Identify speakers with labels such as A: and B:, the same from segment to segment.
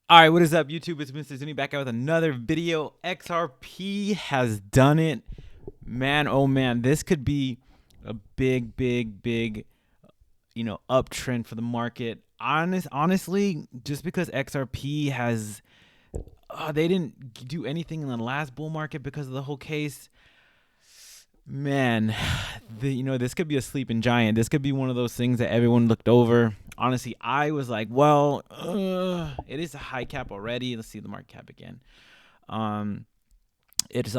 A: All right, what is up, YouTube? It's Mr. Zuni back out with another video. XRP has done it. Man, oh man, this could be a big, uptrend for the market. Honestly, just because XRP has, they didn't do anything in the last bull market because of the whole case. Man, this could be a sleeping giant. This could be one of those things that everyone looked over. Honestly, I was like, well, it is a high cap already. Let's see the market cap again. Um, it was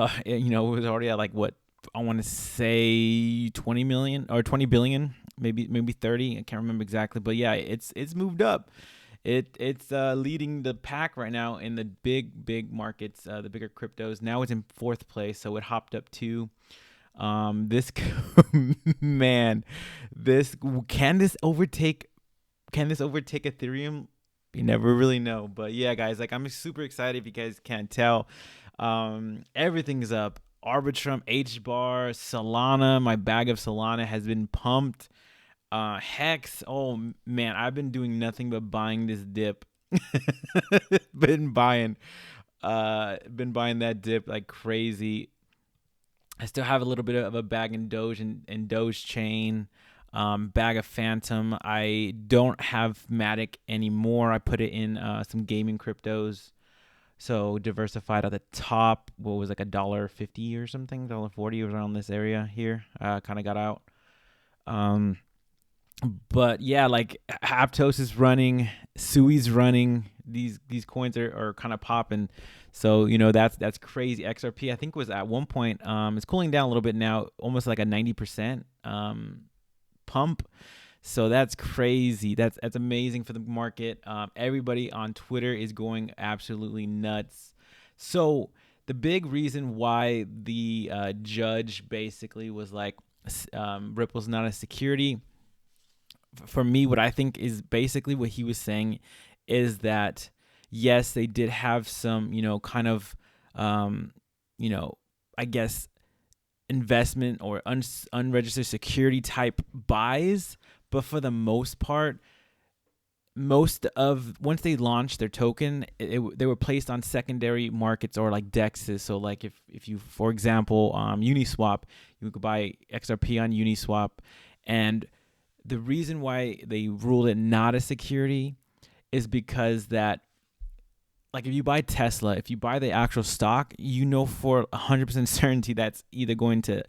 A: already at like what I want to say 20 million or 20 billion, maybe 30. I can't remember exactly, but yeah, it's moved up. It's leading the pack right now in the big markets, the bigger cryptos. Now it's in fourth place, so it hopped up two. This man, this can this overtake Ethereum? You never really know. But yeah, guys, like I'm super excited if you guys can't tell. Everything's up. Arbitrum, H bar, Solana. My bag of Solana has been pumped. Hex. Oh man, I've been doing nothing but buying this dip. been buying been buying that dip like crazy. I still have a little bit of a bag in Doge and Doge chain, bag of Phantom. I don't have Matic anymore. I put it in some gaming cryptos. So diversified at the top. What was like $1.50 or something, $1.40 was around this area here. Kind of got out. Um, but yeah, like Aptos is running, Sui's running. These coins are kind of popping. So that's crazy. XRP I think was at one point. It's cooling down a little bit now, almost like a 90% pump. So that's crazy. That's amazing for the market. Everybody on Twitter is going absolutely nuts. So the big reason why the judge basically was like, Ripple's not a security. For me, what I think is basically what he was saying is that yes, they did have some, kind of, um, you know, I guess investment or unregistered security type buys, but for the most part, most of once they launched their token, they were placed on secondary markets or like dexes. So like if you, for example, Uniswap, you could buy XRP on Uniswap. And the reason why they ruled it not a security is because that, like, if you buy Tesla, if you buy the actual stock, for 100% certainty that's either going to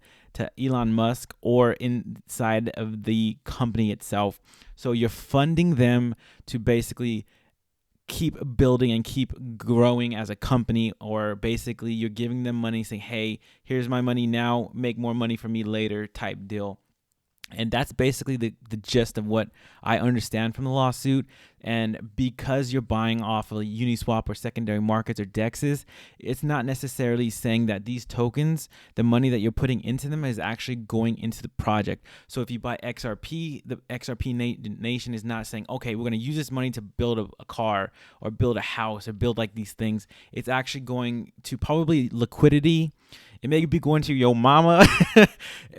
A: Elon Musk or inside of the company itself. So you're funding them to basically keep building and keep growing as a company, or basically you're giving them money saying, hey, here's my money now, make more money for me later type deal. And that's basically the gist of what I understand from the lawsuit. And because you're buying off of Uniswap or secondary markets or DEXs, it's not necessarily saying that these tokens, the money that you're putting into them, is actually going into the project. So if you buy XRP, the XRP Nation is not saying, okay, we're going to use this money to build a car or build a house or build like these things. It's actually going to probably liquidity. It may be going to your mama,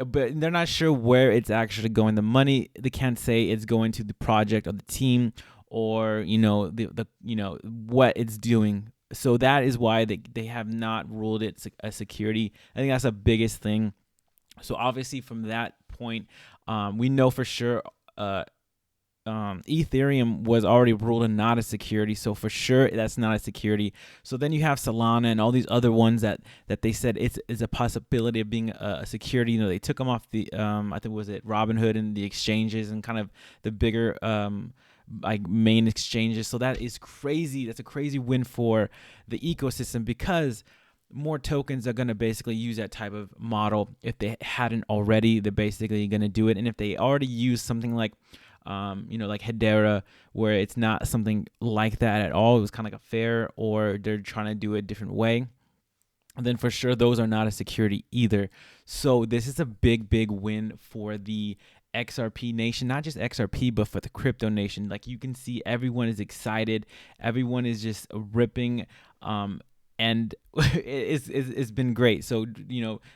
A: but they're not sure where it's actually going. The money, they can't say it's going to the project or the team, or the what it's doing. So that is why they have not ruled it a security. I think that's the biggest thing. So obviously from that point, we know for sure Ethereum was already ruled not a security, so for sure that's not a security. So then you have Solana and all these other ones that they said it's a possibility of being a security. They took them off the I think, was it Robinhood and the exchanges and kind of the bigger like main exchanges. So that is crazy. That's a crazy win for the ecosystem, because more tokens are going to basically use that type of model. If they hadn't already, they're basically going to do it. And if they already use something like like Hedera, where it's not something like that at all, it was kind of like a fair, or they're trying to do it a different way, and then for sure those are not a security either. So this is a big win for the XRP Nation, not just XRP, but for the crypto nation. Like, you can see everyone is excited, everyone is just ripping, and it's been great. So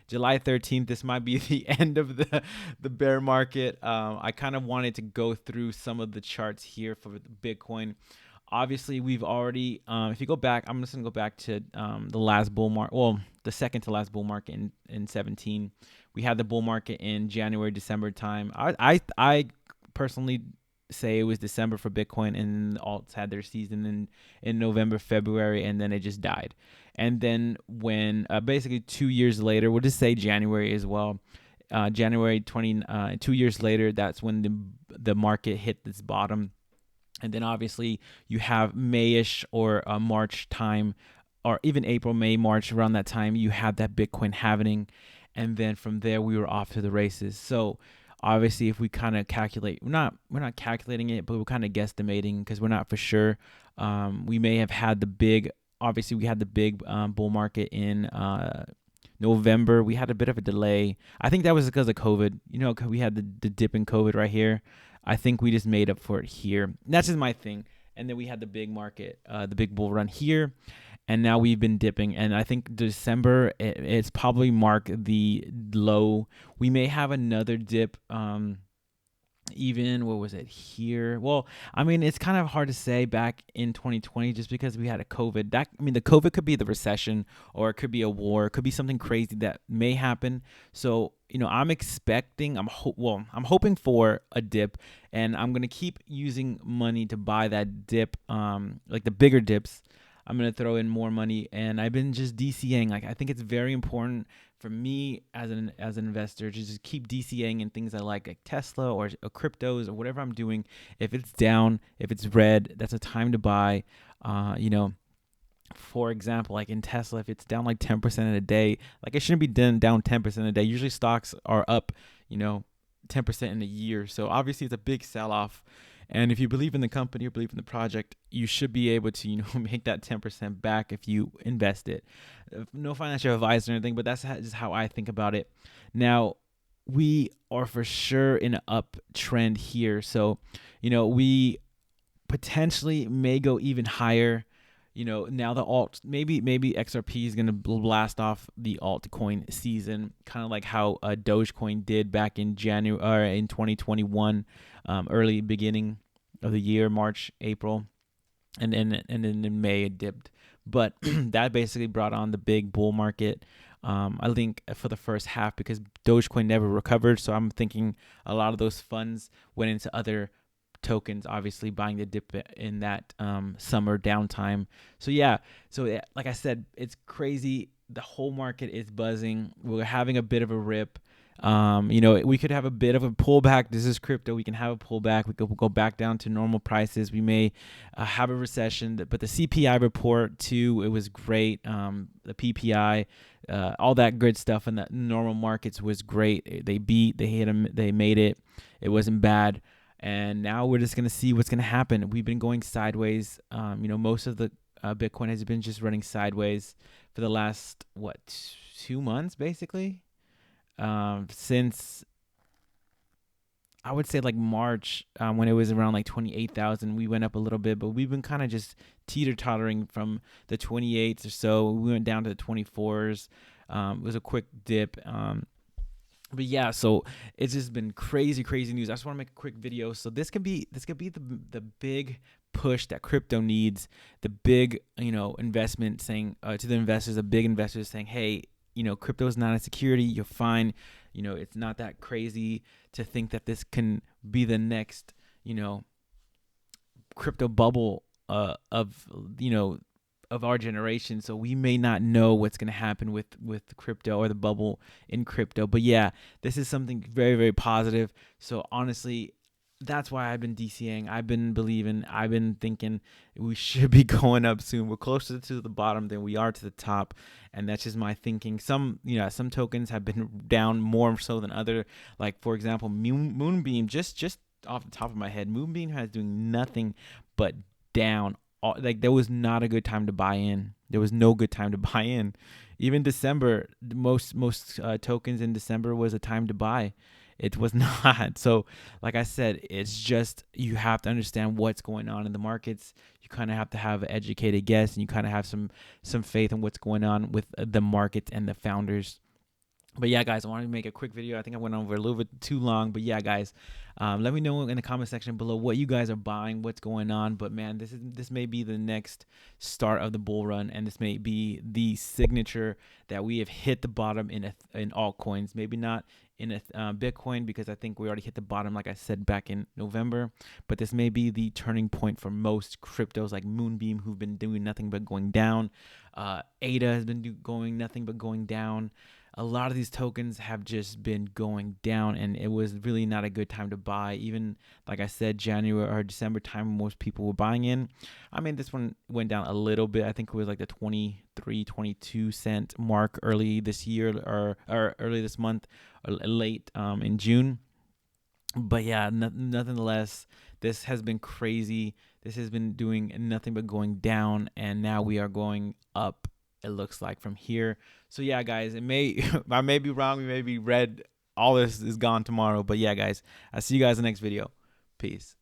A: July 13th, this might be the end of the bear market. I kind of wanted to go through some of the charts here for Bitcoin. Obviously, we've already, if you go back, I'm just gonna go back to the last bull market, well, the second to last bull market in 17. We had the bull market in January, December time. I personally say it was December for Bitcoin, and the alts had their season in November, February, and then it just died. And then when basically 2 years later, we'll just say January as well. January 20, 2 years later, that's when the market hit this bottom. And then obviously you have Mayish or March time, or even April, May, March, around that time, you had that Bitcoin halving. And then from there, we were off to the races. So obviously, if we kind of calculate, we're not calculating it, but we're kind of guesstimating because we're not for sure. We may have had the big, obviously we had the big bull market in November. We had a bit of a delay. I think that was because of COVID. We had the dip in COVID right here. I think we just made up for it here. That's just my thing. And then we had the big market, the big bull run here. And now we've been dipping. And I think December, it's probably marked the low. We may have another dip. Even what was it here? Well, I mean, it's kind of hard to say back in 2020 just because we had a COVID. The COVID could be the recession, or it could be a war, it could be something crazy that may happen. So, I'm expecting, I'm hoping for a dip, and I'm gonna keep using money to buy that dip, like the bigger dips. I'm gonna throw in more money, and I've been just DCAing. Like, I think it's very important for me as an investor to just keep DCAing in things I like Tesla or cryptos or whatever I'm doing. If it's down, if it's red, that's a time to buy. For example, like in Tesla, if it's down like 10% in a day, like it shouldn't be down 10% a day. Usually stocks are up, 10% in a year. So obviously it's a big sell-off. And if you believe in the company or believe in the project, you should be able to, make that 10% back if you invest it. No financial advisor or anything, but that's just how I think about it. Now, we are for sure in an uptrend here. So, we potentially may go even higher. Now the alt, maybe XRP is going to blast off the altcoin season, kind of like how Dogecoin did back in January, or in 2021, early beginning of the year, March, April, and then in May it dipped. But that basically brought on the big bull market. I think for the first half, because Dogecoin never recovered. So I'm thinking a lot of those funds went into other tokens, obviously buying the dip in that summer downtime. So like I said, it's crazy. The whole market is buzzing. We're having a bit of a rip. We could have a bit of a pullback. This is crypto. We can have a pullback. We could go back down to normal prices. We may have a recession. But the CPI report too, it was great. The PPI, all that good stuff in the normal markets was great. They hit them, they made it. It wasn't bad. And now we're just going to see what's going to happen. We've been going sideways. Most of the Bitcoin has been just running sideways for the last, 2 months, basically. Since, I would say, like March, when it was around like 28,000, we went up a little bit. But we've been kind of just teeter-tottering from the 28s or so. We went down to the 24s. It was a quick dip. But yeah, so it's just been crazy news. I just want to make a quick video. So this could be the big push that crypto needs. The big, investment saying to the investors, the big investors saying, hey, crypto is not a security. You're fine. It's not that crazy to think that this can be the next, crypto bubble of our generation. So we may not know what's going to happen with crypto or the bubble in crypto. But yeah, this is something very, very positive. So honestly, that's why I've been DCAing. I've been believing. I've been thinking we should be going up soon. We're closer to the bottom than we are to the top. And that's just my thinking. Some tokens have been down more so than other. Like, for example, Moonbeam, just off the top of my head, Moonbeam has doing nothing but down. Like, there was not a good time to buy in. There was no good time to buy in. Even December, most tokens in December was a time to buy. It was not. So, like I said, it's just, you have to understand what's going on in the markets. You kind of have to have an educated guess, and you kind of have some faith in what's going on with the markets and the founders. But yeah, guys, I wanted to make a quick video. I think I went over a little bit too long, but yeah, guys, let me know in the comment section below what you guys are buying, what's going on. But man, this may be the next start of the bull run, and this may be the signature that we have hit the bottom in altcoins. Maybe not in Bitcoin, because I think we already hit the bottom, like I said back in November. But this may be the turning point for most cryptos, like Moonbeam, who've been doing nothing but going down. ADA has been going nothing but going down. A lot of these tokens have just been going down, and it was really not a good time to buy. Even like I said, January or December time, most people were buying in. I mean, this one went down a little bit. I think it was like the 23, 22 cent mark early this year, or early this month, or late in June. But yeah, nonetheless, this has been crazy. This has been doing nothing but going down, and now we are going up, it looks like, from here. So yeah, guys, it may I may be wrong. We may be red. All this is gone tomorrow. But yeah, guys, I'll see you guys in the next video. Peace.